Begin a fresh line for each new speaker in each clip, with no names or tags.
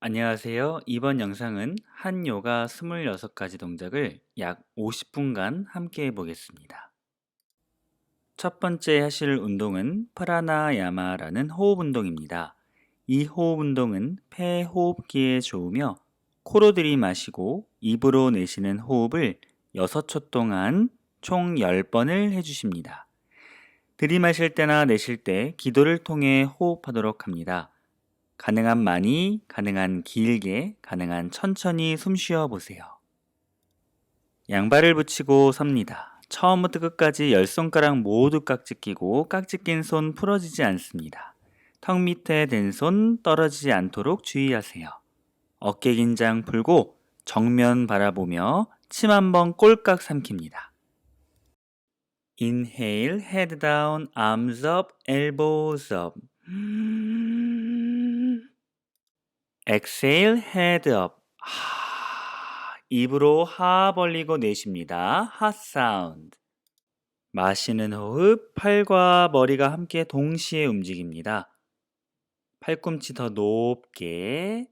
안녕하세요. 이번 영상은 한 요가 26가지 동작을 약 50분간 함께 해보겠습니다. 첫 번째 하실 운동은 프라나야마라는 호흡 운동입니다. 이 호흡 운동은 폐 호흡기에 좋으며 코로 들이마시고 입으로 내쉬는 호흡을 6초 동안 총 10번을 해주십니다. 들이마실 때나 내쉴 때 기도를 통해 호흡하도록 합니다. 가능한 많이, 가능한 길게, 가능한 천천히 숨 쉬어 보세요. 양발을 붙이고 섭니다. 처음부터 끝까지 10손가락 모두 깍지 끼고 깍지 낀 손 풀어지지 않습니다. 턱 밑에 댄 손 떨어지지 않도록 주의하세요. 어깨 긴장 풀고 정면 바라보며 침 한번 꼴깍 삼킵니다. Inhale, head down, arms up, elbows up. Exhale, head up. 입으로 하 벌리고 내쉽니다. 하 사운드. 마시는 호흡, 팔과 머리가 함께 동시에 움직입니다. 팔꿈치 더 높게.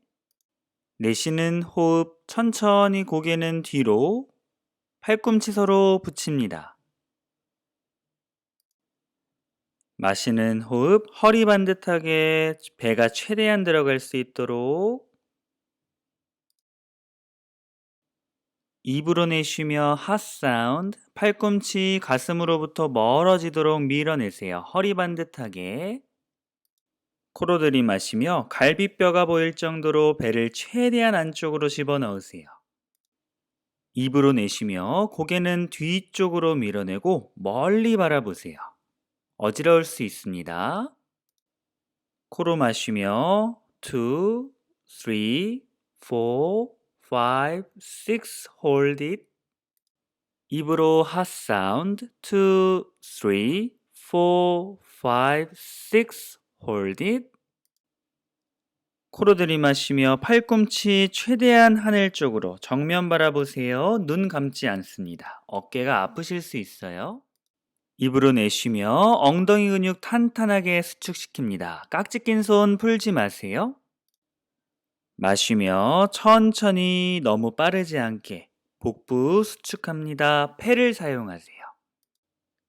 내쉬는 호흡, 천천히 고개는 뒤로. 팔꿈치 서로 붙입니다. 마시는 호흡, 허리 반듯하게 배가 최대한 들어갈 수 있도록. 입으로 내쉬며 핫 사운드, 팔꿈치 가슴으로부터 멀어지도록 밀어내세요. 허리 반듯하게. 코로 들이마시며 갈비뼈가 보일 정도로 배를 최대한 안쪽으로 집어넣으세요. 입으로 내쉬며 고개는 뒤쪽으로 밀어내고 멀리 바라보세요. 어지러울 수 있습니다. 코로 마시며 2, 3, 4, 5, 6 hold it. 입으로 핫 사운드 2, 3, 4, 5, 6 hold it. 코로 들이마시며 팔꿈치 최대한 하늘 쪽으로 정면 바라보세요. 눈 감지 않습니다. 어깨가 아프실 수 있어요. 입으로 내쉬며 엉덩이 근육 탄탄하게 수축시킵니다. 깍지 낀 손 풀지 마세요. 마시며 천천히 너무 빠르지 않게 복부 수축합니다. 폐를 사용하세요.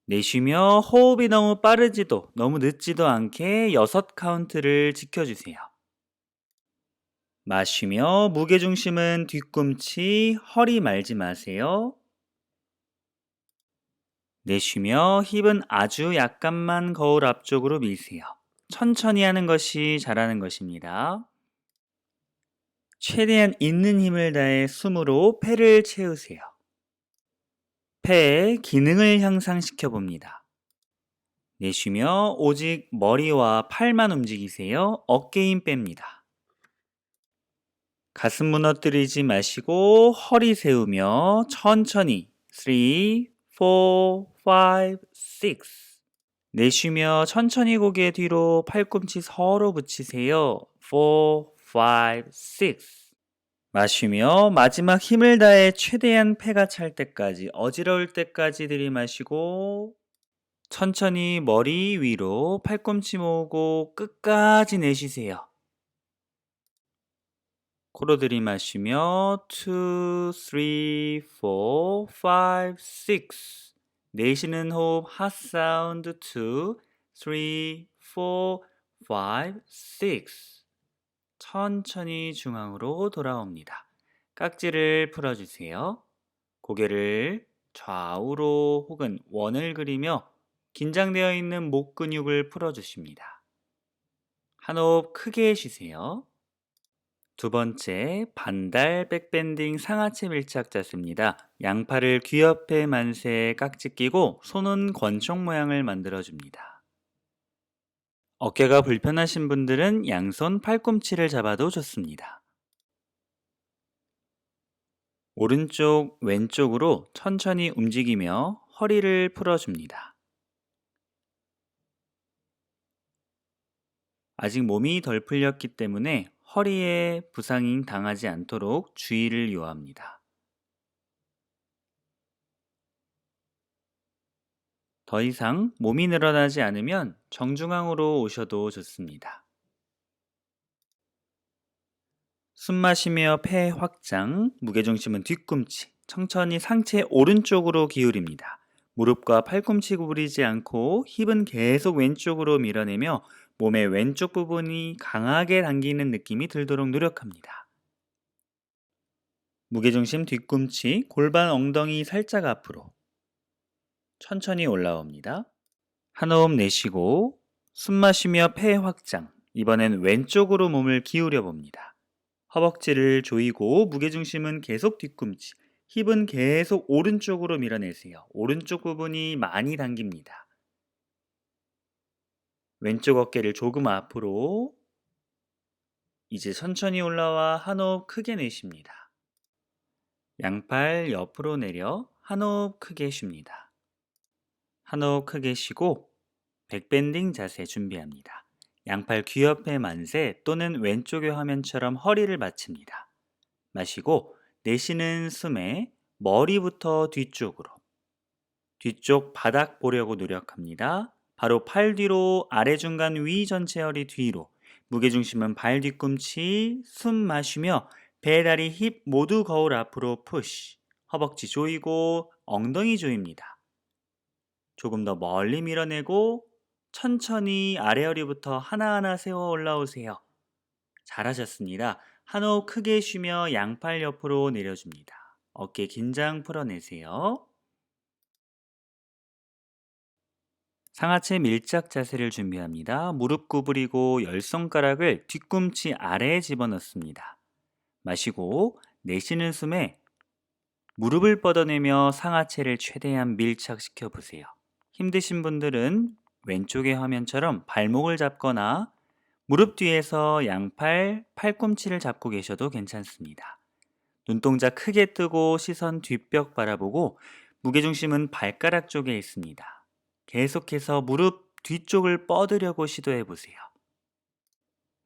내쉬며 호흡이 너무 빠르지도 너무 늦지도 않게 6카운트를 지켜주세요. 마시며 무게중심은 뒤꿈치, 허리 말지 마세요. 내쉬며 힙은 아주 약간만 거울 앞쪽으로 미세요. 천천히 하는 것이 잘하는 것입니다. 최대한 있는 힘을 다해 숨으로 폐를 채우세요. 폐의 기능을 향상시켜 봅니다. 내쉬며 오직 머리와 팔만 움직이세요. 어깨 힘 뺍니다. 가슴 무너뜨리지 마시고 허리 세우며 천천히 3, 4, 5, 6 내쉬며 천천히 고개 뒤로 팔꿈치 서로 붙이세요. 4, 5, 6 마시며 마지막 힘을 다해 최대한 폐가 찰 때까지 어지러울 때까지 들이마시고 천천히 머리 위로 팔꿈치 모으고 끝까지 내쉬세요. 코로 들이마시며 2, 3, 4, 5, 6 내쉬는 호흡 핫 사운드 2, 3, 4, 5, 6 천천히 중앙으로 돌아옵니다. 깍지를 풀어주세요. 고개를 좌우로 혹은 원을 그리며 긴장되어 있는 목 근육을 풀어주십니다. 한 호흡 크게 쉬세요. 두 번째, 반달 백밴딩 상하체 밀착 자세입니다. 양팔을 귀 옆에 만세 깍지 끼고 손은 권총 모양을 만들어줍니다. 어깨가 불편하신 분들은 양손 팔꿈치를 잡아도 좋습니다. 오른쪽, 왼쪽으로 천천히 움직이며 허리를 풀어줍니다. 아직 몸이 덜 풀렸기 때문에 허리에 부상이 당하지 않도록 주의를 요합니다. 더 이상 몸이 늘어나지 않으면 정중앙으로 오셔도 좋습니다. 숨 마시며 폐 확장, 무게중심은 뒤꿈치, 천천히 상체 오른쪽으로 기울입니다. 무릎과 팔꿈치 구부리지 않고 힙은 계속 왼쪽으로 밀어내며 몸의 왼쪽 부분이 강하게 당기는 느낌이 들도록 노력합니다. 무게중심 뒤꿈치, 골반 엉덩이 살짝 앞으로 천천히 올라옵니다. 한 호흡 내쉬고 숨 마시며 폐 확장, 이번엔 왼쪽으로 몸을 기울여 봅니다. 허벅지를 조이고 무게중심은 계속 뒤꿈치, 힙은 계속 오른쪽으로 밀어내세요. 오른쪽 부분이 많이 당깁니다. 왼쪽 어깨를 조금 앞으로, 이제 천천히 올라와 한 호흡 크게 내쉽니다. 양팔 옆으로 내려 한 호흡 크게 쉽니다. 한 호흡 크게 쉬고 백밴딩 자세 준비합니다. 양팔 귀 옆에 만세 또는 왼쪽의 화면처럼 허리를 받칩니다. 마시고 내쉬는 숨에 머리부터 뒤쪽으로, 뒤쪽 바닥 보려고 노력합니다. 바로 팔 뒤로, 아래 중간 위 전체 허리 뒤로, 무게중심은 발 뒤꿈치, 숨 마시며 배, 다리, 힙 모두 거울 앞으로 푸시, 허벅지 조이고 엉덩이 조입니다. 조금 더 멀리 밀어내고 천천히 아래 허리부터 하나하나 세워 올라오세요. 잘하셨습니다. 한 호흡 크게 쉬며 양팔 옆으로 내려줍니다. 어깨 긴장 풀어내세요. 상하체 밀착 자세를 준비합니다. 무릎 구부리고 열 손가락을 뒤꿈치 아래에 집어넣습니다. 마시고 내쉬는 숨에 무릎을 뻗어내며 상하체를 최대한 밀착시켜 보세요. 힘드신 분들은 왼쪽의 화면처럼 발목을 잡거나 무릎 뒤에서 양팔, 팔꿈치를 잡고 계셔도 괜찮습니다. 눈동자 크게 뜨고 시선 뒷벽 바라보고 무게중심은 발가락 쪽에 있습니다. 계속해서 무릎 뒤쪽을 뻗으려고 시도해 보세요.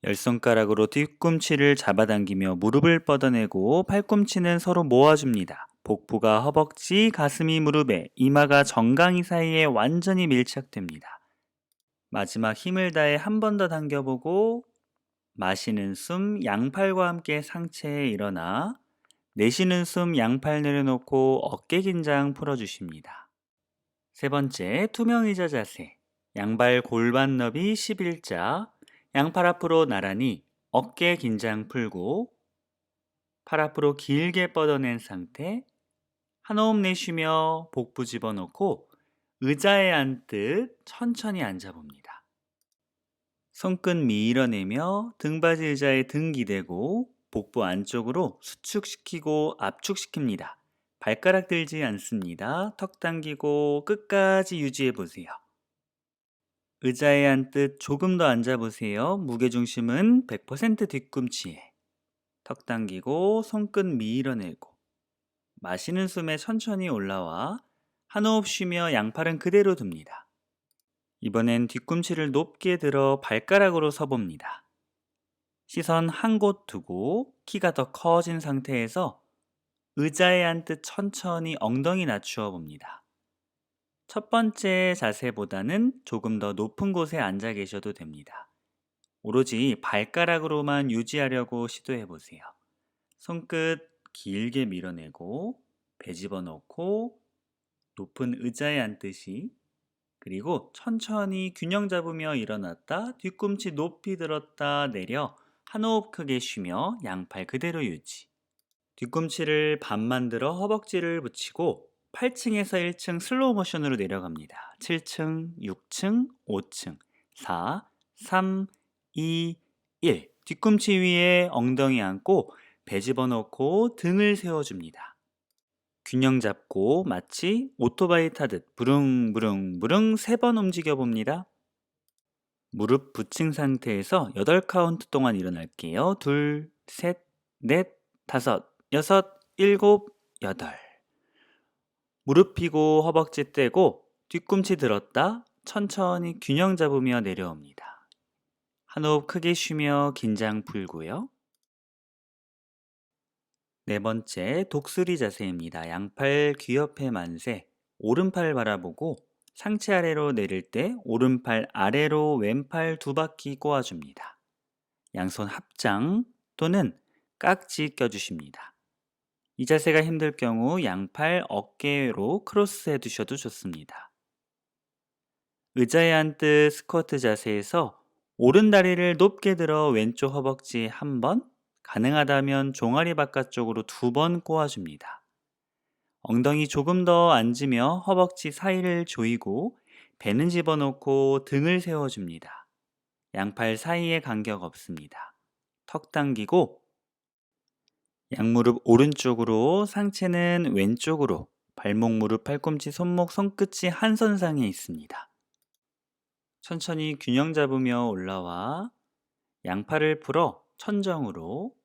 열 손가락으로 뒤꿈치를 잡아당기며 무릎을 뻗어내고 팔꿈치는 서로 모아줍니다. 복부가 허벅지, 가슴이 무릎에, 이마가 정강이 사이에 완전히 밀착됩니다. 마지막 힘을 다해 한 번 더 당겨보고 마시는 숨 양팔과 함께 상체에 일어나 내쉬는 숨 양팔 내려놓고 어깨 긴장 풀어주십니다. 세 번째, 투명의자 자세. 양발 골반 너비 11자, 양팔 앞으로 나란히 어깨 긴장 풀고 팔 앞으로 길게 뻗어낸 상태, 한 호흡 내쉬며 복부 집어넣고 의자에 앉듯 천천히 앉아봅니다. 손끝 밀어내며 등받이 의자에 등 기대고 복부 안쪽으로 수축시키고 압축시킵니다. 발가락 들지 않습니다. 턱 당기고 끝까지 유지해 보세요. 의자에 앉듯 조금 더 앉아보세요. 무게중심은 100% 뒤꿈치에. 턱 당기고 손끝 밀어내고 마시는 숨에 천천히 올라와 한 호흡 쉬며 양팔은 그대로 둡니다. 이번엔 뒤꿈치를 높게 들어 발가락으로 서봅니다. 시선 한 곳 두고 키가 더 커진 상태에서 의자에 앉듯 천천히 엉덩이 낮추어 봅니다. 첫 번째 자세보다는 조금 더 높은 곳에 앉아 계셔도 됩니다. 오로지 발가락으로만 유지하려고 시도해 보세요. 손끝 길게 밀어내고 배 집어넣고 높은 의자에 앉듯이, 그리고 천천히 균형 잡으며 일어났다 뒤꿈치 높이 들었다 내려 한 호흡 크게 쉬며 양팔 그대로 유지. 뒤꿈치를 반만 들어 허벅지를 붙이고 8층에서 1층 슬로우 모션으로 내려갑니다. 7층, 6층, 5층, 4, 3, 2, 1. 뒤꿈치 위에 엉덩이 안고 배 집어넣고 등을 세워줍니다. 균형 잡고 마치 오토바이 타듯 부릉부릉부릉 3번 움직여 봅니다. 무릎 붙인 상태에서 8카운트 동안 일어날게요. 둘, 셋, 넷, 다섯, 여섯, 일곱, 여덟. 무릎 펴고 허벅지 떼고 뒤꿈치 들었다 천천히 균형 잡으며 내려옵니다. 한 호흡 크게 쉬며 긴장 풀고요. 네 번째, 독수리 자세입니다. 양팔 귀 옆에 만세, 오른팔 바라보고 상체 아래로 내릴 때 오른팔 아래로 왼팔 두 바퀴 꼬아줍니다. 양손 합장 또는 깍지 껴주십니다. 이 자세가 힘들 경우 양팔 어깨로 크로스해 두셔도 좋습니다. 의자에 앉듯 스쿼트 자세에서 오른 다리를 높게 들어 왼쪽 허벅지에 한 번, 가능하다면 종아리 바깥쪽으로 2번 꼬아줍니다. 엉덩이 조금 더 앉으며 허벅지 사이를 조이고 배는 집어넣고 등을 세워줍니다. 양팔 사이에 간격 없습니다. 턱 당기고 양무릎 오른쪽으로, 상체는 왼쪽으로, 발목, 무릎, 팔꿈치, 손목, 손끝이 한 선상에 있습니다. 천천히 균형 잡으며 올라와 양팔을 풀어 천정으로,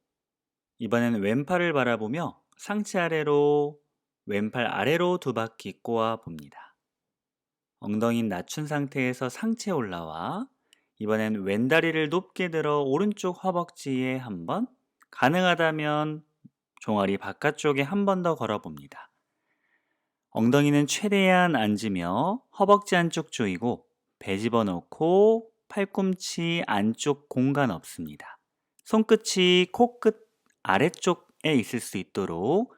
이번에는 왼팔을 바라보며 상체 아래로, 왼팔 아래로 2바퀴 꼬아 봅니다. 엉덩이 낮춘 상태에서 상체 올라와 이번엔 왼다리를 높게 들어 오른쪽 허벅지에 한 번, 가능하다면 종아리 바깥쪽에 한 번 더 걸어봅니다. 엉덩이는 최대한 앉으며 허벅지 안쪽 조이고 배 집어넣고 팔꿈치 안쪽 공간 없습니다. 손끝이 코끝 아래쪽에 있을 수 있도록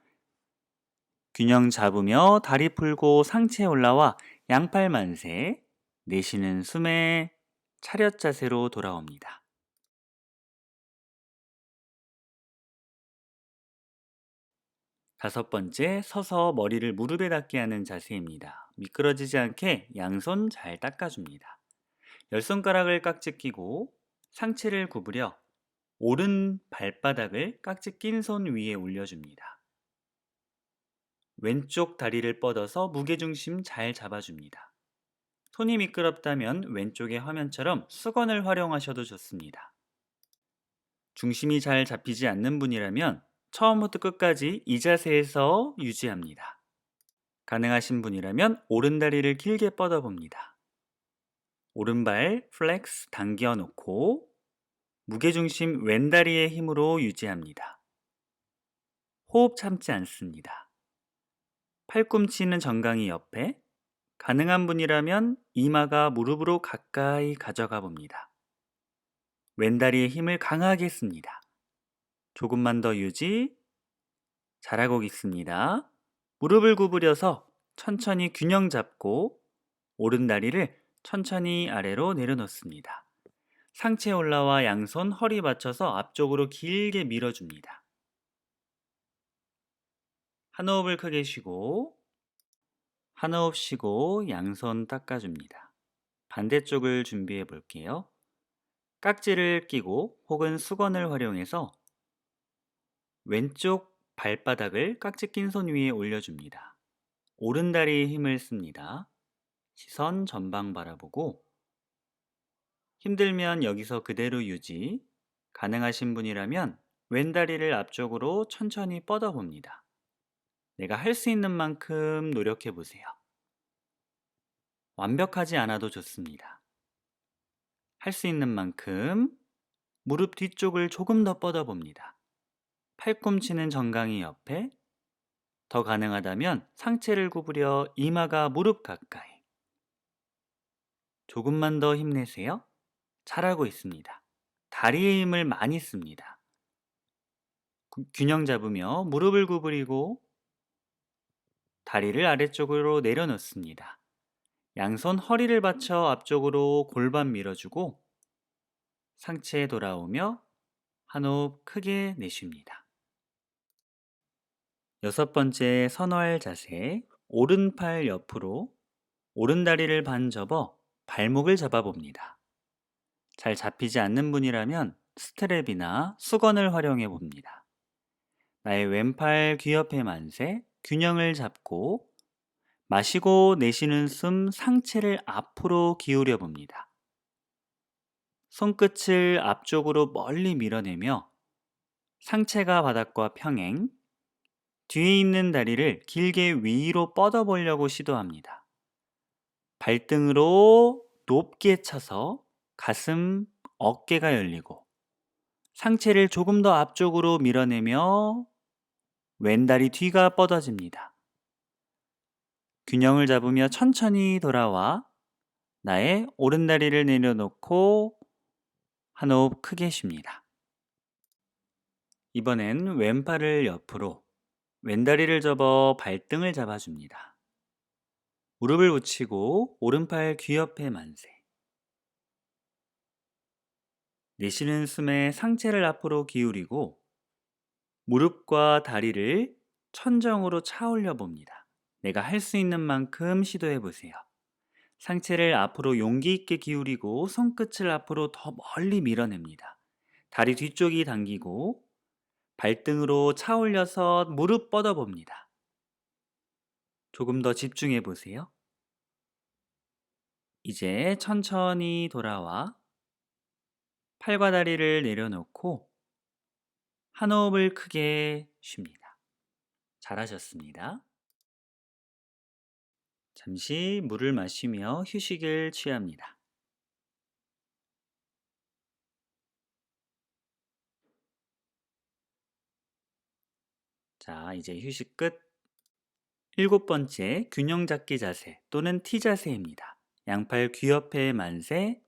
균형 잡으며 다리 풀고 상체 올라와 양팔 만세, 내쉬는 숨에 차렷 자세로 돌아옵니다. 다섯 번째, 서서 머리를 무릎에 닿게 하는 자세입니다. 미끄러지지 않게 양손 잘 닦아줍니다. 열 손가락을 깍지 끼고 상체를 구부려 오른 발바닥을 깍지 낀 손 위에 올려줍니다. 왼쪽 다리를 뻗어서 무게중심 잘 잡아줍니다. 손이 미끄럽다면 왼쪽의 화면처럼 수건을 활용하셔도 좋습니다. 중심이 잘 잡히지 않는 분이라면 처음부터 끝까지 이 자세에서 유지합니다. 가능하신 분이라면 오른다리를 길게 뻗어봅니다. 오른발 플렉스 당겨 놓고 무게중심 왼다리의 힘으로 유지합니다. 호흡 참지 않습니다. 팔꿈치는 정강이 옆에, 가능한 분이라면 이마가 무릎으로 가까이 가져가 봅니다. 왼다리의 힘을 강하게 씁니다. 조금만 더 유지. 잘하고 있습니다. 무릎을 구부려서 천천히 균형 잡고 오른다리를 천천히 아래로 내려놓습니다. 상체 올라와 양손 허리 받쳐서 앞쪽으로 길게 밀어줍니다. 한 호흡을 크게 쉬고 한 호흡 쉬고 양손 닦아줍니다. 반대쪽을 준비해 볼게요. 깍지를 끼고 혹은 수건을 활용해서 왼쪽 발바닥을 깍지 낀 손 위에 올려줍니다. 오른다리에 힘을 씁니다. 시선 전방 바라보고 힘들면 여기서 그대로 유지, 가능하신 분이라면 왼다리를 앞쪽으로 천천히 뻗어봅니다. 내가 할 수 있는 만큼 노력해 보세요. 완벽하지 않아도 좋습니다. 할 수 있는 만큼 무릎 뒤쪽을 조금 더 뻗어봅니다. 팔꿈치는 정강이 옆에, 더 가능하다면 상체를 구부려 이마가 무릎 가까이. 조금만 더 힘내세요. 잘하고 있습니다. 다리의 힘을 많이 씁니다. 균형 잡으며 무릎을 구부리고 다리를 아래쪽으로 내려놓습니다. 양손 허리를 받쳐 앞쪽으로 골반 밀어주고 상체에 돌아오며 한 호흡 크게 내쉽니다. 여섯 번째, 선월 자세. 오른팔 옆으로 오른다리를 반 접어 발목을 잡아봅니다. 잘 잡히지 않는 분이라면 스트랩이나 수건을 활용해 봅니다. 나의 왼팔 귀 옆에 만세, 균형을 잡고 마시고 내쉬는 숨, 상체를 앞으로 기울여 봅니다. 손끝을 앞쪽으로 멀리 밀어내며 상체가 바닥과 평행, 뒤에 있는 다리를 길게 위로 뻗어보려고 시도합니다. 발등으로 높게 쳐서 가슴, 어깨가 열리고 상체를 조금 더 앞쪽으로 밀어내며 왼다리 뒤가 뻗어집니다. 균형을 잡으며 천천히 돌아와 나의 오른다리를 내려놓고 한 호흡 크게 쉽니다. 이번엔 왼팔을 옆으로, 왼다리를 접어 발등을 잡아줍니다. 무릎을 붙이고 오른팔 귀 옆에 만세. 내쉬는 숨에 상체를 앞으로 기울이고 무릎과 다리를 천정으로 차 올려 봅니다. 내가 할 수 있는 만큼 시도해 보세요. 상체를 앞으로 용기 있게 기울이고 손끝을 앞으로 더 멀리 밀어냅니다. 다리 뒤쪽이 당기고 발등으로 차 올려서 무릎 뻗어 봅니다. 조금 더 집중해 보세요. 이제 천천히 돌아와 팔과 다리를 내려놓고 한 호흡을 크게 쉽니다. 잘하셨습니다. 잠시 물을 마시며 휴식을 취합니다. 자, 이제 휴식 끝. 7번째 균형 잡기 자세 또는 T 자세입니다. 양팔 귀 옆에 만세,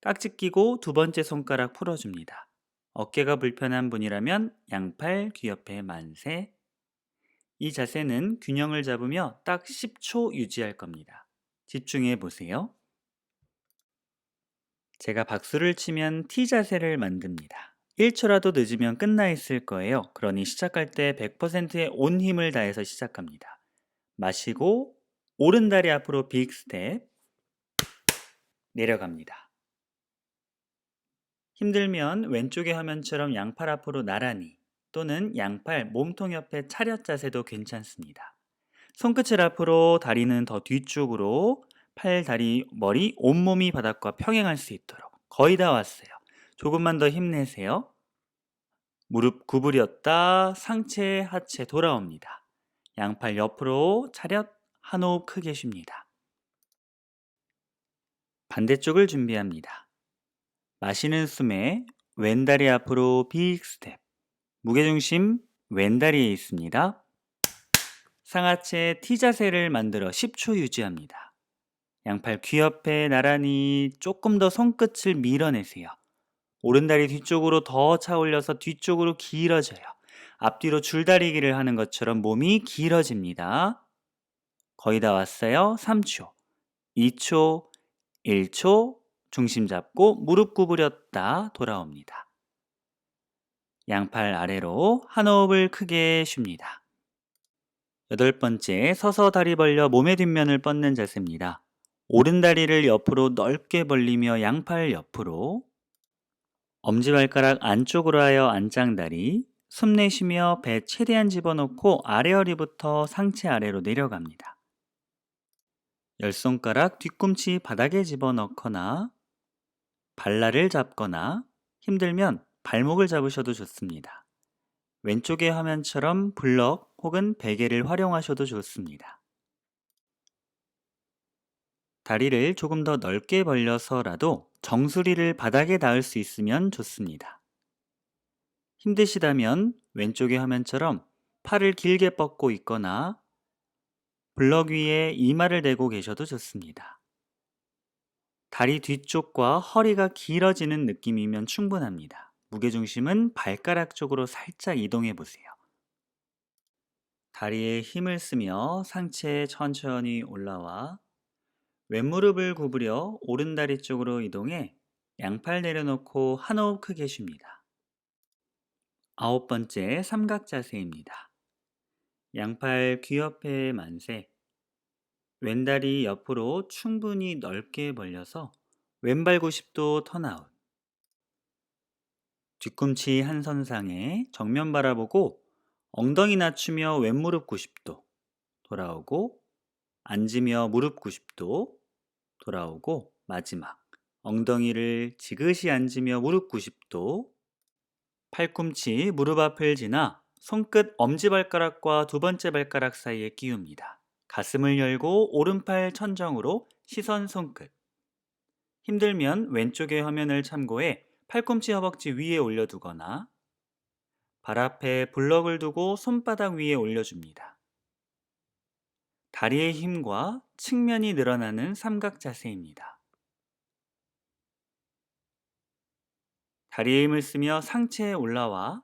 깍지 끼고 두 번째 손가락 풀어줍니다. 어깨가 불편한 분이라면 양팔 귀 옆에 만세. 이 자세는 균형을 잡으며 딱 10초 유지할 겁니다. 집중해 보세요. 제가 박수를 치면 T 자세를 만듭니다. 1초라도 늦으면 끝나 있을 거예요. 그러니 시작할 때 100%의 온 힘을 다해서 시작합니다. 마시고 오른다리 앞으로 빅 스텝 내려갑니다. 힘들면 왼쪽의 화면처럼 양팔 앞으로 나란히 또는 양팔 몸통 옆에 차렷 자세도 괜찮습니다. 손끝을 앞으로, 다리는 더 뒤쪽으로, 팔, 다리, 머리, 온몸이 바닥과 평행할 수 있도록. 거의 다 왔어요. 조금만 더 힘내세요. 무릎 구부렸다 상체, 하체 돌아옵니다. 양팔 옆으로 차렷, 한 호흡 크게 쉽니다. 반대쪽을 준비합니다. 마시는 숨에 왼다리 앞으로 빅 스텝. 무게중심 왼다리에 있습니다. 상하체 T 자세를 만들어 10초 유지합니다. 양팔 귀 옆에 나란히 조금 더 손끝을 밀어내세요. 오른다리 뒤쪽으로 더 차 올려서 뒤쪽으로 길어져요. 앞뒤로 줄다리기를 하는 것처럼 몸이 길어집니다. 거의 다 왔어요. 3초, 2초, 1초, 중심 잡고 무릎 구부렸다 돌아옵니다. 양팔 아래로 한 호흡을 크게 쉽니다. 8번째, 서서 다리 벌려 몸의 뒷면을 뻗는 자세입니다. 오른다리를 옆으로 넓게 벌리며 양팔 옆으로, 엄지발가락 안쪽으로 하여 안짱다리, 숨 내쉬며 배 최대한 집어넣고 아래 허리부터 상체 아래로 내려갑니다. 열 손가락 뒤꿈치 바닥에 집어넣거나 발날을 잡거나 힘들면 발목을 잡으셔도 좋습니다. 왼쪽의 화면처럼 블럭 혹은 베개를 활용하셔도 좋습니다. 다리를 조금 더 넓게 벌려서라도 정수리를 바닥에 닿을 수 있으면 좋습니다. 힘드시다면 왼쪽의 화면처럼 팔을 길게 뻗고 있거나 블럭 위에 이마를 대고 계셔도 좋습니다. 다리 뒤쪽과 허리가 길어지는 느낌이면 충분합니다. 무게중심은 발가락 쪽으로 살짝 이동해 보세요. 다리에 힘을 쓰며 상체에 천천히 올라와 왼무릎을 구부려 오른다리 쪽으로 이동해 양팔 내려놓고 한 호흡 크게 쉽니다. 9번째 삼각 자세입니다. 양팔 귀 옆에 만세, 왼다리 옆으로 충분히 넓게 벌려서 왼발 90도 턴아웃. 뒤꿈치 한 선상에 정면 바라보고 엉덩이 낮추며 왼무릎 90도 돌아오고, 앉으며 무릎 90도 돌아오고, 마지막 엉덩이를 지그시 앉으며 무릎 90도, 팔꿈치 무릎 앞을 지나 손끝 엄지발가락과 두 번째 발가락 사이에 끼웁니다. 가슴을 열고 오른팔 천정으로 시선 손끝. 힘들면 왼쪽의 화면을 참고해 팔꿈치 허벅지 위에 올려두거나 발 앞에 블럭을 두고 손바닥 위에 올려줍니다. 다리의 힘과 측면이 늘어나는 삼각 자세입니다. 다리에 힘을 쓰며 상체에 올라와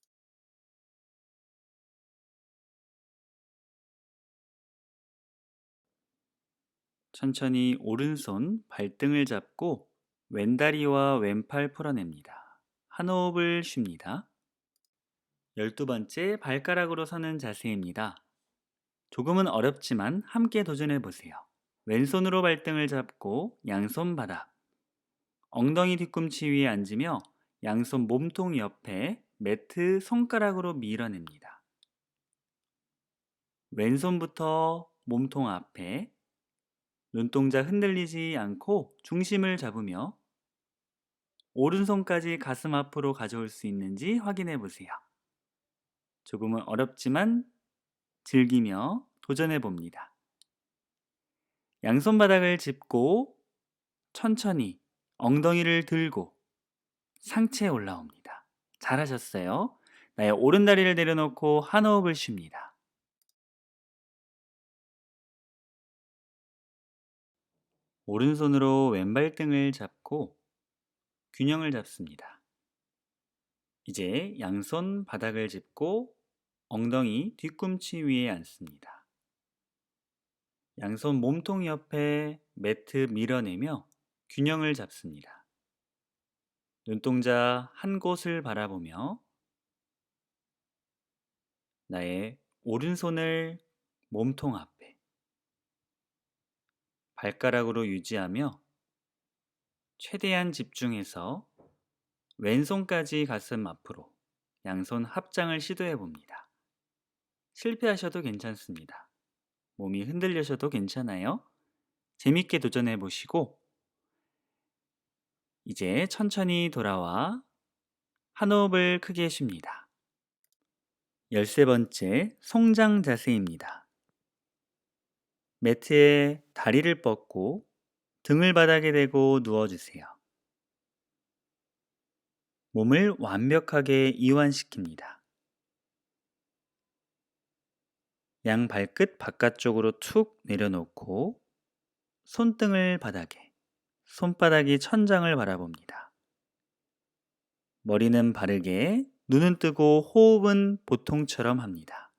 천천히 오른손 발등을 잡고 왼다리와 왼팔 풀어냅니다. 한 호흡을 쉽니다. 12번째 발가락으로 서는 자세입니다. 조금은 어렵지만 함께 도전해 보세요. 왼손으로 발등을 잡고 양손 바닥, 엉덩이 뒤꿈치 위에 앉으며 양손 몸통 옆에 매트 손가락으로 밀어냅니다. 왼손부터 몸통 앞에, 눈동자 흔들리지 않고 중심을 잡으며 오른손까지 가슴 앞으로 가져올 수 있는지 확인해 보세요. 조금은 어렵지만 즐기며 도전해 봅니다. 양손 바닥을 짚고 천천히 엉덩이를 들고 상체에 올라옵니다. 잘하셨어요. 나의 오른 다리를 내려놓고 한 호흡을 쉽니다. 오른손으로 왼발등을 잡고 균형을 잡습니다. 이제 양손 바닥을 짚고 엉덩이 뒤꿈치 위에 앉습니다. 양손 몸통 옆에 매트 밀어내며 균형을 잡습니다. 눈동자 한 곳을 바라보며 나의 오른손을 몸통 앞에 발가락으로 유지하며 최대한 집중해서 왼손까지 가슴 앞으로 양손 합장을 시도해 봅니다. 실패하셔도 괜찮습니다. 몸이 흔들리셔도 괜찮아요. 재밌게 도전해 보시고 이제 천천히 돌아와 한 호흡을 크게 쉽니다. 13번째 송장 자세입니다. 매트에 다리를 뻗고 등을 바닥에 대고 누워주세요. 몸을 완벽하게 이완시킵니다. 양 발끝 바깥쪽으로 툭 내려놓고 손등을 바닥에, 손바닥이 천장을 바라봅니다. 머리는 바르게, 눈은 뜨고 호흡은 보통처럼 합니다.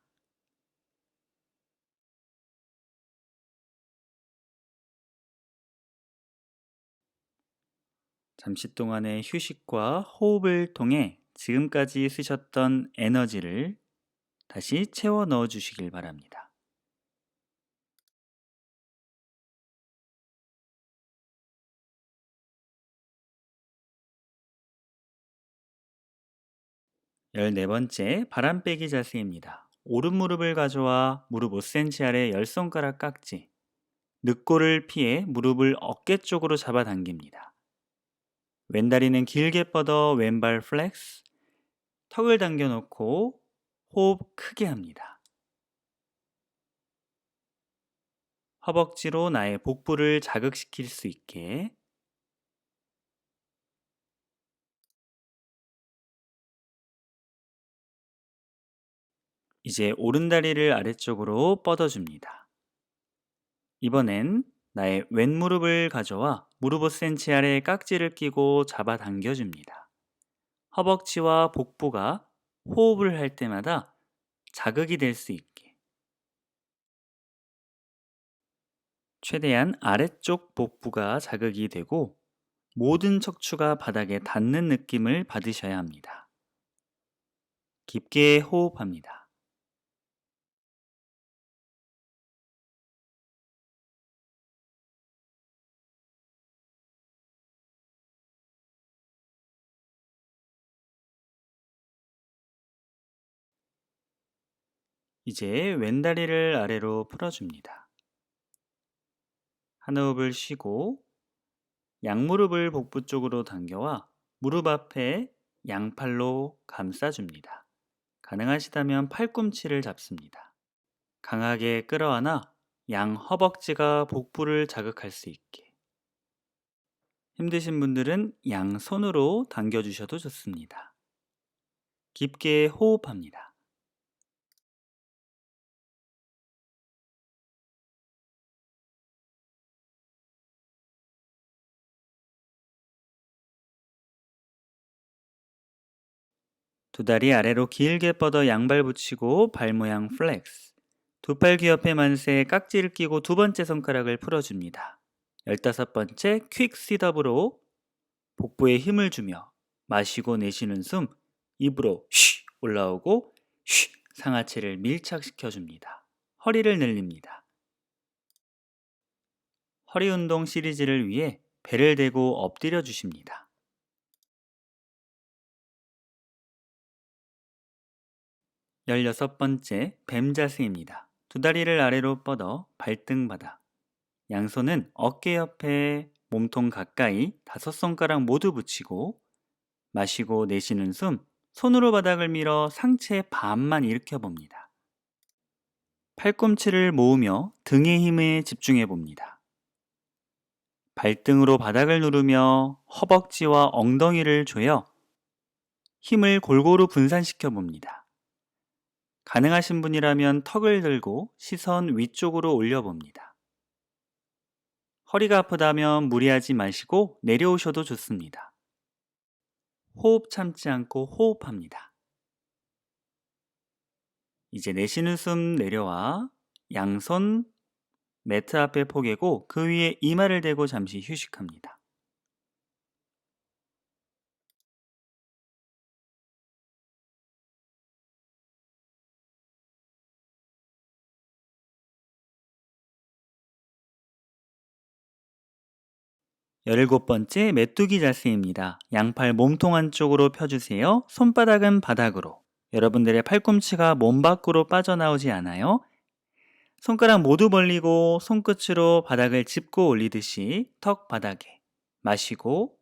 잠시 동안의 휴식과 호흡을 통해 지금까지 쓰셨던 에너지를 다시 채워 넣어 주시길 바랍니다. 열네 번째 바람 빼기 자세입니다. 오른 무릎을 가져와 무릎 5cm 아래 10손가락 깍지, 늑골을 피해 무릎을 어깨 쪽으로 잡아당깁니다. 왼다리는 길게 뻗어 왼발 플렉스, 턱을 당겨놓고 호흡 크게 합니다. 허벅지로 나의 복부를 자극시킬 수 있게 이제 오른다리를 아래쪽으로 뻗어줍니다. 이번엔 나의 왼무릎을 가져와 무릎 5cm 아래 깍지를 끼고 잡아당겨줍니다. 허벅지와 복부가 호흡을 할 때마다 자극이 될 수 있게 최대한 아래쪽 복부가 자극이 되고 모든 척추가 바닥에 닿는 느낌을 받으셔야 합니다. 깊게 호흡합니다. 이제 왼다리를 아래로 풀어줍니다. 한 호흡을 쉬고 양무릎을 복부 쪽으로 당겨와 무릎 앞에 양팔로 감싸줍니다. 가능하시다면 팔꿈치를 잡습니다. 강하게 끌어안아 양 허벅지가 복부를 자극할 수 있게. 힘드신 분들은 양손으로 당겨주셔도 좋습니다. 깊게 호흡합니다. 두 다리 아래로 길게 뻗어 양발 붙이고 발 모양 플렉스. 두 팔 귀 옆에 만세 깍지를 끼고 두 번째 손가락을 풀어줍니다. 15번째 퀵 시덥으로 복부에 힘을 주며 마시고 내쉬는 숨 입으로 쉬 올라오고 쉬 상하체를 밀착시켜줍니다. 허리를 늘립니다. 허리 운동 시리즈를 위해 배를 대고 엎드려 주십니다. 16번째 뱀 자세입니다. 두 다리를 아래로 뻗어 발등 바닥, 양손은 어깨 옆에 몸통 가까이 5손가락 모두 붙이고 마시고 내쉬는 숨 손으로 바닥을 밀어 상체 반만 일으켜 봅니다. 팔꿈치를 모으며 등의 힘에 집중해 봅니다. 발등으로 바닥을 누르며 허벅지와 엉덩이를 조여 힘을 골고루 분산시켜 봅니다. 가능하신 분이라면 턱을 들고 시선 위쪽으로 올려봅니다. 허리가 아프다면 무리하지 마시고 내려오셔도 좋습니다. 호흡 참지 않고 호흡합니다. 이제 내쉬는 숨 내려와 양손 매트 앞에 포개고 그 위에 이마를 대고 잠시 휴식합니다. 열일곱 번째 메뚜기 자세입니다. 양팔 몸통 안쪽으로 펴주세요. 손바닥은 바닥으로. 여러분들의 팔꿈치가 몸 밖으로 빠져나오지 않아요. 손가락 모두 벌리고 손끝으로 바닥을 짚고 올리듯이 턱 바닥에 마시고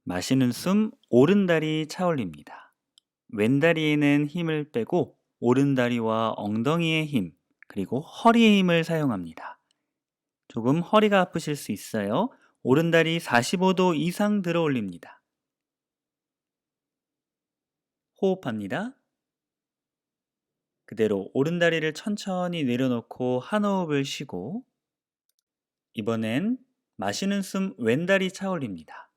마시는 숨 오른다리 차올립니다. 왼다리에는 힘을 빼고 오른다리와 엉덩이의 힘 그리고 허리의 힘을 사용합니다. 조금 허리가 아프실 수 있어요. 오른다리 45도 이상 들어 올립니다. 호흡합니다. 그대로 오른다리를 천천히 내려놓고 한 호흡을 쉬고 이번엔 마시는 숨 왼다리 차올립니다.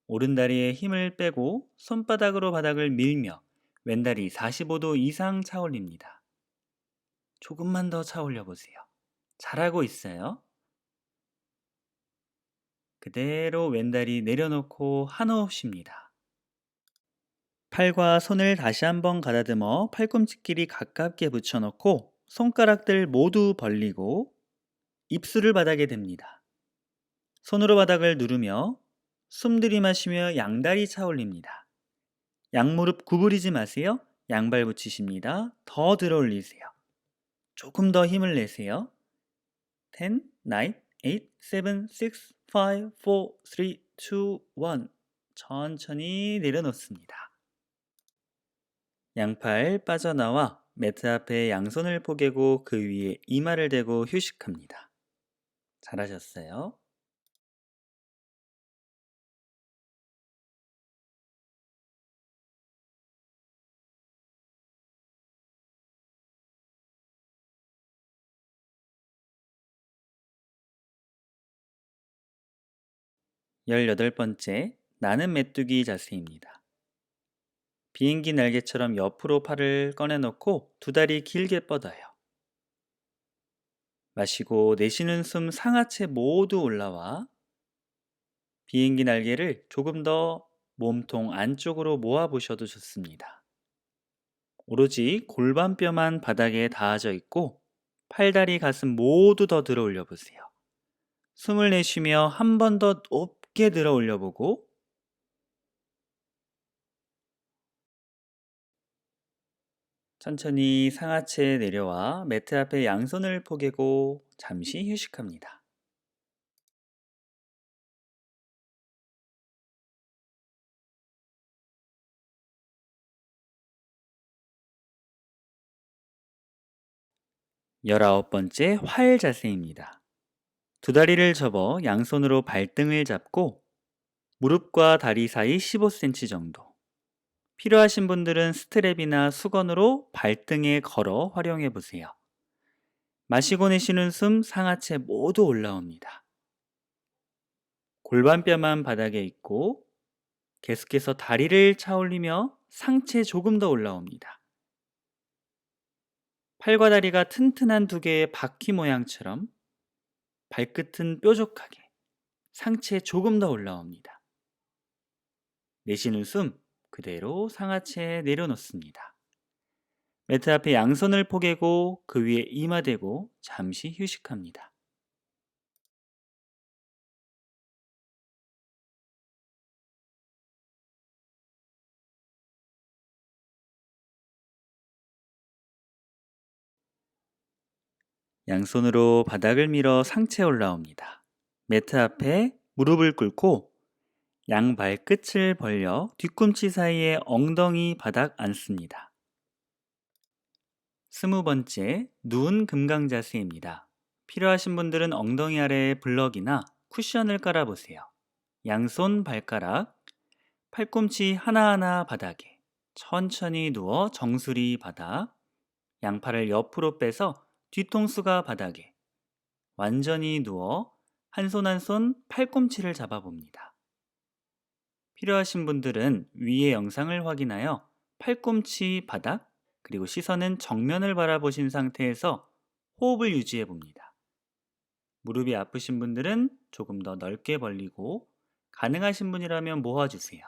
오른다리에 힘을 빼고 손바닥으로 바닥을 밀며 왼다리 45도 이상 차올립니다. 조금만 더 차올려 보세요. 잘하고 있어요. 그대로 왼다리 내려놓고 한 호흡 쉽니다. 팔과 손을 다시 한번 가다듬어 팔꿈치끼리 가깝게 붙여놓고 손가락들 모두 벌리고 입술을 바닥에 댑니다. 손으로 바닥을 누르며 숨 들이마시며 양다리 차올립니다. 양무릎 구부리지 마세요. 양발 붙이십니다. 더 들어 올리세요. 조금 더 힘을 내세요. 10, 9, 8, 7, 6, 5, 4, 3, 2, 1 천천히 내려놓습니다. 양팔 빠져나와 매트 앞에 양손을 포개고 그 위에 이마를 대고 휴식합니다. 잘하셨어요. 열여덟 번째 나는 메뚜기 자세입니다. 비행기 날개처럼 옆으로 팔을 꺼내놓고 두 다리 길게 뻗어요. 마시고 내쉬는 숨 상하체 모두 올라와 비행기 날개를 조금 더 몸통 안쪽으로 모아보셔도 좋습니다. 오로지 골반뼈만 바닥에 닿아져 있고 팔다리 가슴 모두 더 들어 올려 보세요. 숨을 내쉬며 한 번 더 높게 들어 올려보고 천천히 상하체 내려와 매트 앞에 양손을 포개고 잠시 휴식합니다. 열아홉 번째 활 자세입니다. 두 다리를 접어 양손으로 발등을 잡고 무릎과 다리 사이 15cm 정도. 필요하신 분들은 스트랩이나 수건으로 발등에 걸어 활용해 보세요. 마시고 내쉬는 숨 상하체 모두 올라옵니다. 골반뼈만 바닥에 있고 계속해서 다리를 차올리며 상체 조금 더 올라옵니다. 팔과 다리가 튼튼한 두 개의 바퀴 모양처럼 발끝은 뾰족하게 상체에 조금 더 올라옵니다. 내쉬는 숨 그대로 상하체에 내려놓습니다. 매트 앞에 양손을 포개고 그 위에 이마 대고 잠시 휴식합니다. 양손으로 바닥을 밀어 상체 올라옵니다. 매트 앞에 무릎을 꿇고 양 발끝을 벌려 뒤꿈치 사이에 엉덩이 바닥 앉습니다. 20번째, 누운 금강 자세입니다. 필요하신 분들은 엉덩이 아래에 블럭이나 쿠션을 깔아보세요. 양손 발가락, 팔꿈치 하나하나 바닥에 천천히 누워 정수리 바닥, 양팔을 옆으로 빼서 뒤통수가 바닥에 완전히 누워 한 손 한 손 팔꿈치를 잡아봅니다. 필요하신 분들은 위의 영상을 확인하여 팔꿈치 바닥 그리고 시선은 정면을 바라보신 상태에서 호흡을 유지해 봅니다. 무릎이 아프신 분들은 조금 더 넓게 벌리고 가능하신 분이라면 모아주세요.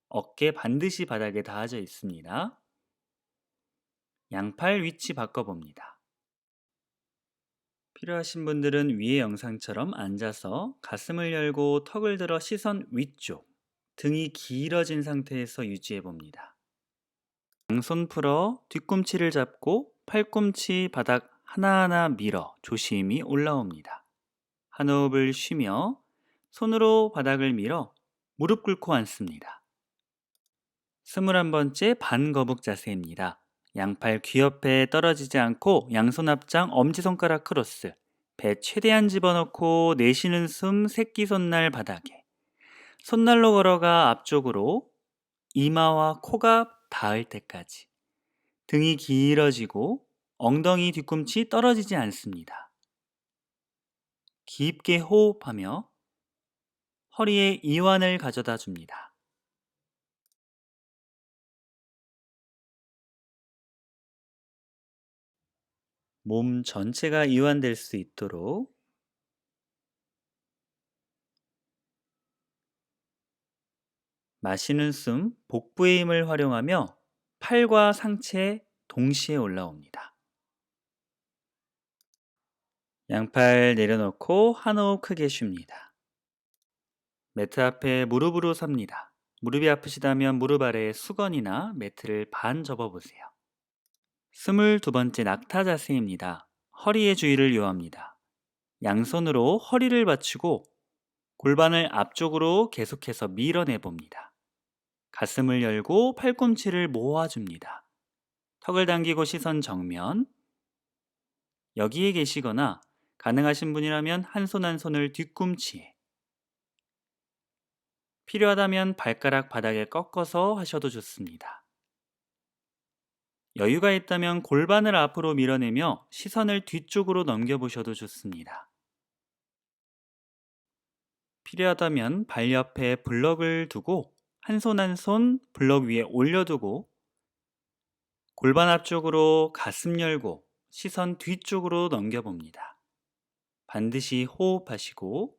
어깨 반드시 바닥에 닿아져 있습니다. 양팔 위치 바꿔봅니다. 필요하신 분들은 위의 영상처럼 앉아서 가슴을 열고 턱을 들어 시선 위쪽, 등이 길어진 상태에서 유지해 봅니다. 양손 풀어 뒤꿈치를 잡고 팔꿈치 바닥 하나하나 밀어 조심히 올라옵니다. 한 호흡을 쉬며 손으로 바닥을 밀어 무릎 꿇고 앉습니다. 21번째 반거북 자세입니다. 양팔 귀 옆에 떨어지지 않고 양손 앞장 엄지손가락 크로스, 배 최대한 집어넣고 내쉬는 숨 새끼손날 바닥에 손날로 걸어가 앞쪽으로 이마와 코가 닿을 때까지 등이 길어지고 엉덩이 뒤꿈치 떨어지지 않습니다. 깊게 호흡하며 허리에 이완을 가져다 줍니다. 몸 전체가 이완될 수 있도록 마시는 숨, 복부의 힘을 활용하며 팔과 상체 동시에 올라옵니다. 양팔 내려놓고 한 호흡 크게 쉽니다. 매트 앞에 무릎으로 섭니다. 무릎이 아프시다면 무릎 아래에 수건이나 매트를 반 접어보세요. 22번째 낙타 자세입니다. 허리의 주의를 요합니다. 양손으로 허리를 받치고 골반을 앞쪽으로 계속해서 밀어내 봅니다. 가슴을 열고 팔꿈치를 모아줍니다. 턱을 당기고 시선 정면. 여기에 계시거나 가능하신 분이라면 한 손 한 손을 뒤꿈치에, 필요하다면 발가락 바닥에 꺾어서 하셔도 좋습니다. 여유가 있다면 골반을 앞으로 밀어내며 시선을 뒤쪽으로 넘겨보셔도 좋습니다. 필요하다면 발 옆에 블럭을 두고 한 손 한 손 블럭 위에 올려두고 골반 앞쪽으로 가슴 열고 시선 뒤쪽으로 넘겨봅니다. 반드시 호흡하시고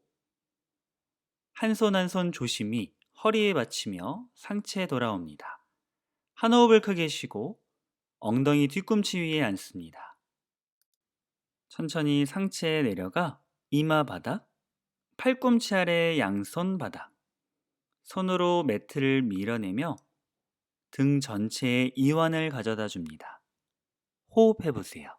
한 손 한 손 조심히 허리에 받치며 상체에 돌아옵니다. 한 호흡을 크게 쉬고 엉덩이 뒤꿈치 위에 앉습니다. 천천히 상체에 내려가 이마 바닥, 팔꿈치 아래 양손 바닥, 손으로 매트를 밀어내며 등 전체에 이완을 가져다 줍니다. 호흡해 보세요.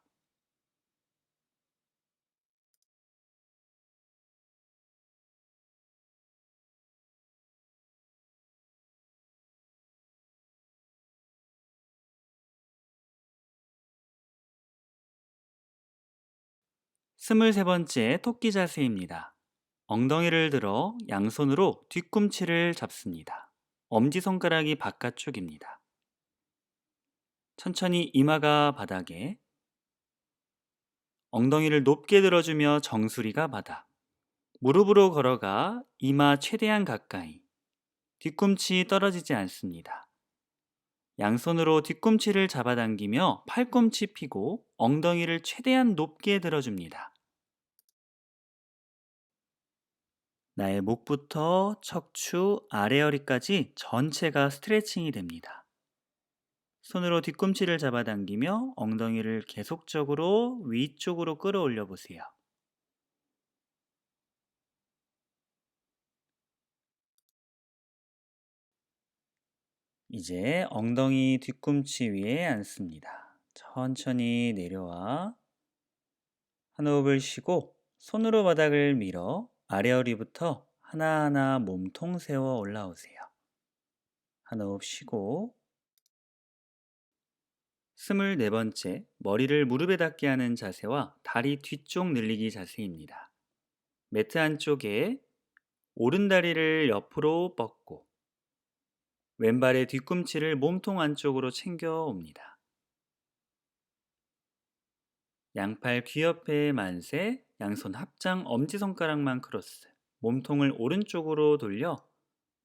스물세 번째 토끼 자세입니다. 엉덩이를 들어 양손으로 뒤꿈치를 잡습니다. 엄지손가락이 바깥쪽입니다. 천천히 이마가 바닥에, 엉덩이를 높게 들어주며 정수리가 바닥, 무릎으로 걸어가 이마 최대한 가까이, 뒤꿈치 떨어지지 않습니다. 양손으로 뒤꿈치를 잡아당기며 팔꿈치 펴고 엉덩이를 최대한 높게 들어줍니다. 나의 목부터 척추, 아래 허리까지 전체가 스트레칭이 됩니다. 손으로 뒤꿈치를 잡아당기며 엉덩이를 계속적으로 위쪽으로 끌어올려 보세요. 이제 엉덩이 뒤꿈치 위에 앉습니다. 천천히 내려와 한 호흡을 쉬고 손으로 바닥을 밀어 아래 허리부터 하나하나 몸통 세워 올라오세요. 한 호흡 쉬고 24번째 머리를 무릎에 닿게 하는 자세와 다리 뒤쪽 늘리기 자세입니다. 매트 안쪽에 오른 다리를 옆으로 뻗고 왼발의 뒤꿈치를 몸통 안쪽으로 챙겨 옵니다. 양팔 귀옆에 만세, 양손 합장 엄지손가락만 크로스. 몸통을 오른쪽으로 돌려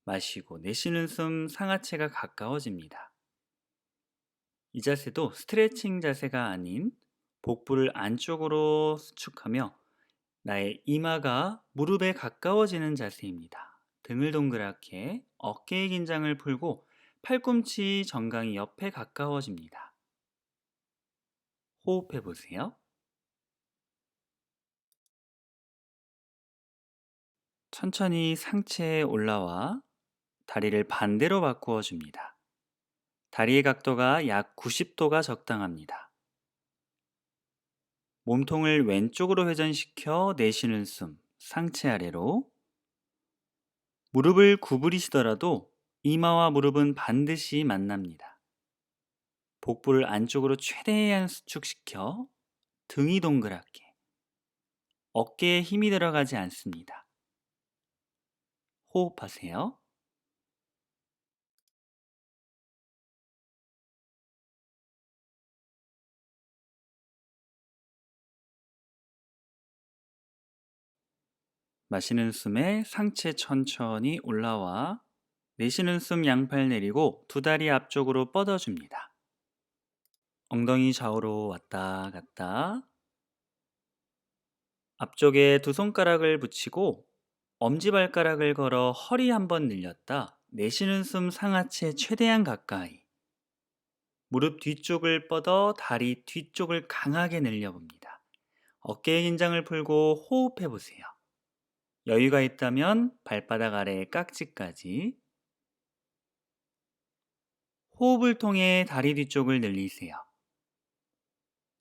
마시고 내쉬는 숨 상하체가 가까워집니다. 이 자세도 스트레칭 자세가 아닌 복부를 안쪽으로 수축하며 나의 이마가 무릎에 가까워지는 자세입니다. 등을 동그랗게 어깨의 긴장을 풀고 팔꿈치 정강이 옆에 가까워집니다. 호흡해 보세요. 천천히 상체에 올라와 다리를 반대로 바꾸어 줍니다. 다리의 각도가 약 90도가 적당합니다. 몸통을 왼쪽으로 회전시켜 내쉬는 숨, 상체 아래로. 무릎을 구부리시더라도 이마와 무릎은 반드시 만납니다. 복부를 안쪽으로 최대한 수축시켜 등이 동그랗게. 어깨에 힘이 들어가지 않습니다. 호흡하세요. 마시는 숨에 상체 천천히 올라와 내쉬는 숨 양팔 내리고 두 다리 앞쪽으로 뻗어줍니다. 엉덩이 좌우로 왔다 갔다. 앞쪽에 두 손가락을 붙이고 엄지발가락을 걸어 허리 한번 늘렸다. 내쉬는 숨 상하체 최대한 가까이. 무릎 뒤쪽을 뻗어 다리 뒤쪽을 강하게 늘려봅니다. 어깨의 긴장을 풀고 호흡해 보세요. 여유가 있다면 발바닥 아래 깍지까지. 호흡을 통해 다리 뒤쪽을 늘리세요.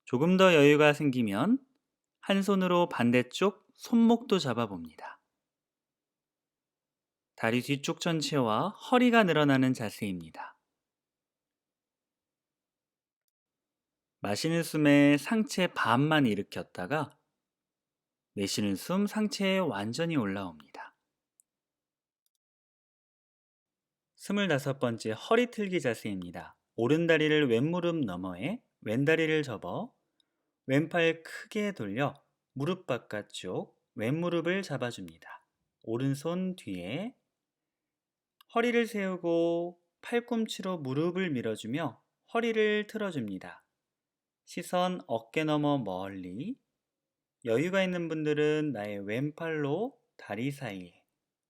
조금 더 여유가 생기면 한 손으로 반대쪽 손목도 잡아봅니다. 다리 뒤쪽 전체와 허리가 늘어나는 자세입니다. 마시는 숨에 상체 반만 일으켰다가 내쉬는 숨 상체에 완전히 올라옵니다. 25번째 허리 틀기 자세입니다. 오른 다리를 왼무릎 너머에 왼다리를 접어 왼팔 크게 돌려 무릎 바깥쪽 왼무릎을 잡아줍니다. 오른손 뒤에 허리를 세우고 팔꿈치로 무릎을 밀어주며 허리를 틀어줍니다. 시선 어깨 너머 멀리. 여유가 있는 분들은 나의 왼팔로 다리 사이에,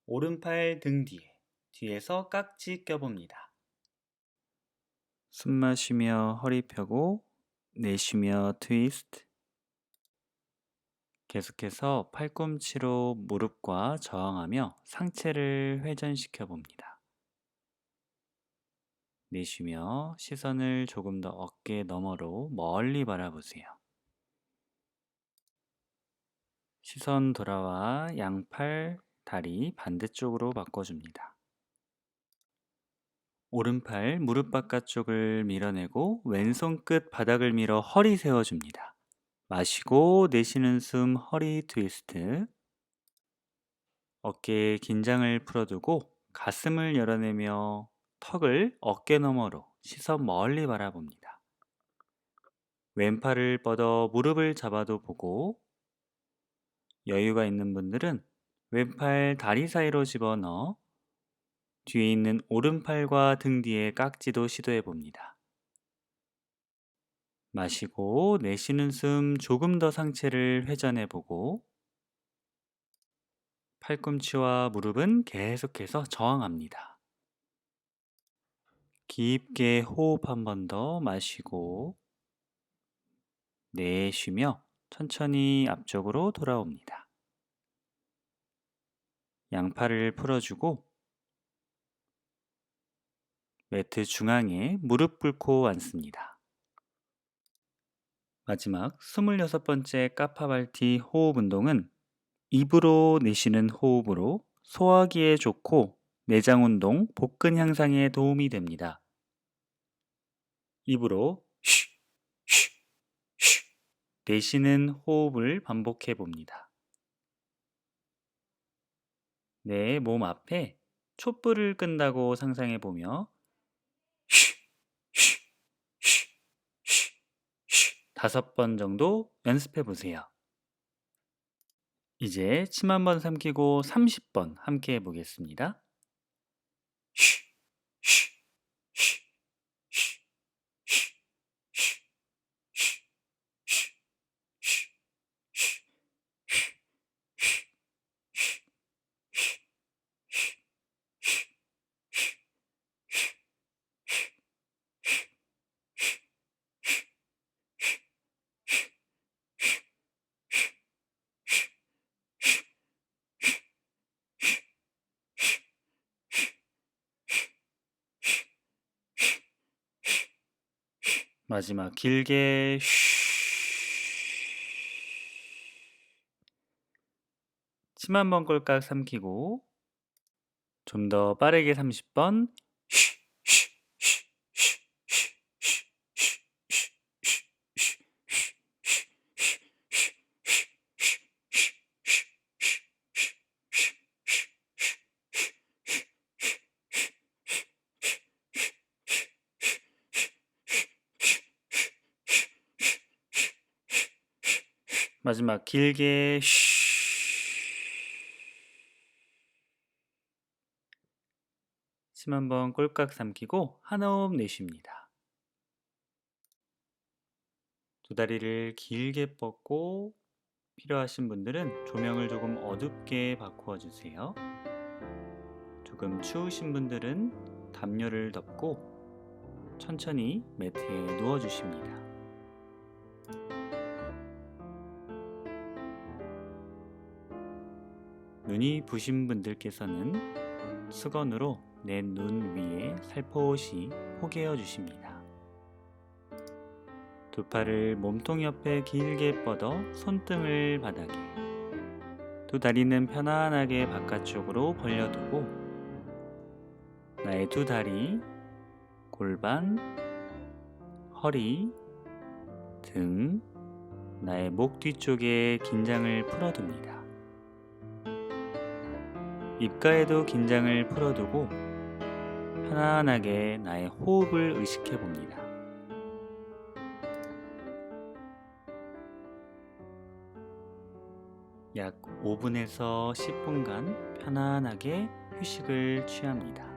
오른팔 등 뒤에, 뒤에서 깍지 껴봅니다. 숨 마시며 허리 펴고 내쉬며 트위스트. 계속해서 팔꿈치로 무릎과 저항하며 상체를 회전시켜 봅니다. 내쉬며 시선을 조금 더 어깨 너머로 멀리 바라보세요. 시선 돌아와 양팔, 다리 반대쪽으로 바꿔줍니다. 오른팔 무릎 바깥쪽을 밀어내고 왼손 끝 바닥을 밀어 허리 세워줍니다. 마시고 내쉬는 숨 허리 트위스트. 어깨에 긴장을 풀어두고 가슴을 열어내며 턱을 어깨 너머로 시선 멀리 바라봅니다. 왼팔을 뻗어 무릎을 잡아도 보고 여유가 있는 분들은 왼팔 다리 사이로 집어넣어 뒤에 있는 오른팔과 등 뒤의 깍지도 시도해 봅니다. 마시고 내쉬는 숨 조금 더 상체를 회전해 보고 팔꿈치와 무릎은 계속해서 저항합니다. 깊게 호흡 한 번 더 마시고 내쉬며 천천히 앞쪽으로 돌아옵니다. 양팔을 풀어주고 매트 중앙에 무릎 꿇고 앉습니다. 마지막 26번째 까파발티 호흡 운동은 입으로 내쉬는 호흡으로 소화기에 좋고 내장 운동, 복근 향상에 도움이 됩니다. 입으로 쉬, 쉬, 쉬 내쉬는 호흡을 반복해 봅니다. 내 몸 앞에 촛불을 끈다고 상상해 보며 쉬, 쉬, 쉬, 쉬, 쉬 5번 정도 연습해 보세요. 이제 침 한 번 삼키고 30번 함께 해보겠습니다. 쉬, 쉬, 쉬, 쉬, 쉬, 쉬, 쉬, 쉬, 쉬, 쉬, 마지막 길게 침 한 번 꼴깍 삼키고 좀 더 빠르게 30번 마지막 길게 침 한 번 꼴깍 삼키고 한 호흡 내쉽니다. 두 다리를 길게 뻗고 필요하신 분들은 조명을 조금 어둡게 바꾸어 주세요. 조금 추우신 분들은 담요를 덮고 천천히 매트에 누워 주십니다. 눈이 부신 분들께서는 수건으로 내 눈 위에 살포시 포개어 주십니다. 두 팔을 몸통 옆에 길게 뻗어 손등을 바닥에, 두 다리는 편안하게 바깥쪽으로 벌려두고 나의 두 다리, 골반, 허리, 등, 나의 목 뒤쪽에 긴장을 풀어둡니다. 입가에도 긴장을 풀어두고 편안하게 나의 호흡을 의식해 봅니다. 약 5분에서 10분간 편안하게 휴식을 취합니다.